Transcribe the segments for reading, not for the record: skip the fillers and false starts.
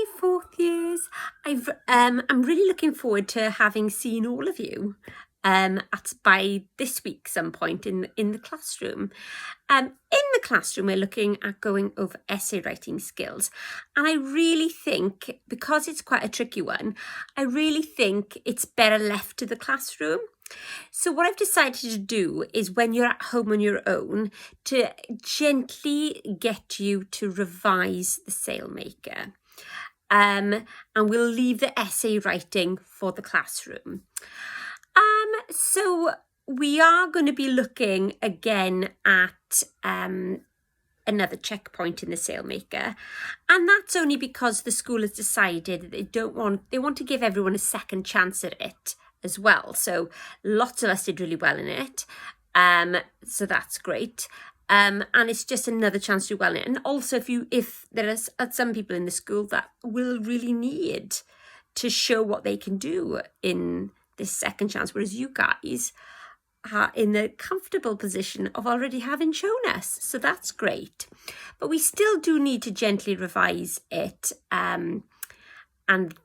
Hi, fourth years. I'm really looking forward to having seen all of you by this week some point in the classroom. In the classroom, we're looking at going over essay writing skills. And I really think, because it's quite a tricky one, I really think it's better left to the classroom. So what I've decided to do is, when you're at home on your own, to gently get you to revise the Sailmaker. And we'll leave the essay writing for the classroom. So we are going to be looking again at another checkpoint in the Sailmaker, and that's only because the school has decided that they want to give everyone a second chance at it as well. So lots of us did really well in it, so that's great. And it's just another chance to do well in it. And also, if there are some people in the school that will really need to show what they can do in this second chance, whereas you guys are in the comfortable position of already having shown us. So that's great. But we still do need to gently revise it and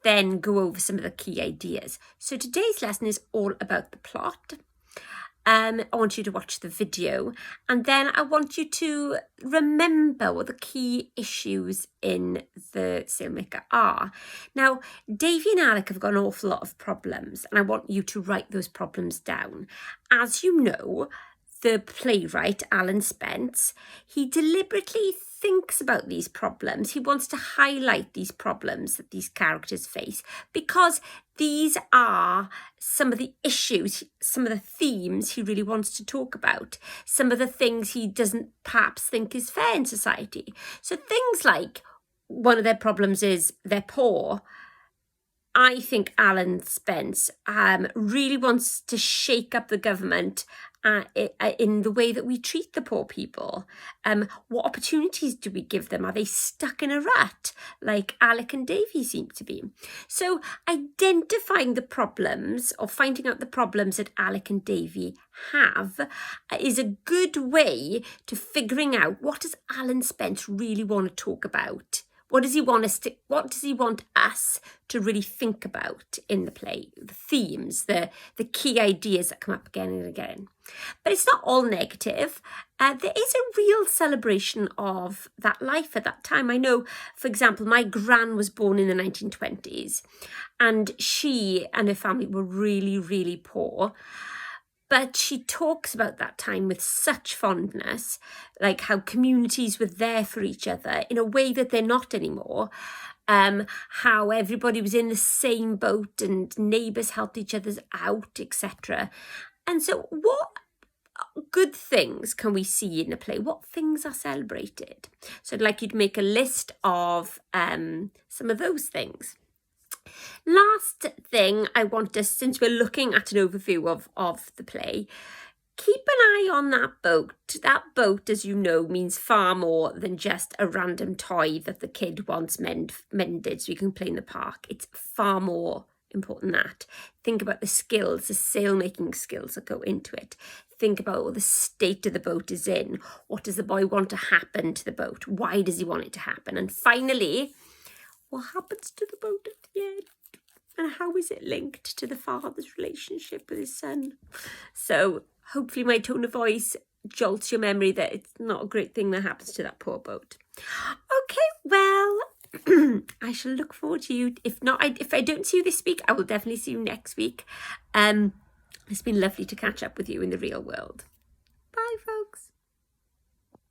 then go over some of the key ideas. So today's lesson is all about the plot. I want you to watch the video, and then I want you to remember what the key issues in the Sailmaker are. Now, Davy and Alec have got an awful lot of problems, and I want you to write those problems down. As you know, the playwright, Alan Spence, he deliberately thinks about these problems. He wants to highlight these problems that these characters face, because these are some of the issues, some of the themes he really wants to talk about, some of the things he doesn't perhaps think is fair in society. So things like, one of their problems is they're poor. I think Alan Spence really wants to shake up the government in the way that we treat the poor people. What opportunities do we give them? Are they stuck in a rut like Alec and Davy seem to be? So identifying the problems, or finding out the problems that Alec and Davy have, is a good way to figuring out, what does Alan Spence really want to talk about? What does he want us to really think about in the play? The themes, the key ideas that come up again and again. But it's not all negative. There is a real celebration of that life at that time. I know, for example, my gran was born in the 1920s, and she and her family were really, really poor. But she talks about that time with such fondness, like how communities were there for each other in a way that they're not anymore. How everybody was in the same boat and neighbours helped each other out, etc. And so what good things can we see in a play? What things are celebrated? So I'd like you to make a list of some of those things. Last thing I want us, since we're looking at an overview of the play, keep an eye on that boat. That boat, as you know, means far more than just a random toy that the kid wants mended so you can play in the park. It's far more important than that. Think about the skills, the sail-making skills that go into it. Think about what the state of the boat is in. What does the boy want to happen to the boat? Why does he want it to happen? And finally, what happens to the boat at the end? And how is it linked to the father's relationship with his son? So hopefully my tone of voice jolts your memory that it's not a great thing that happens to that poor boat. Okay, well, I shall look forward to you. If I don't see you this week, I will definitely see you next week. It's been lovely to catch up with you in the real world. Bye, folks.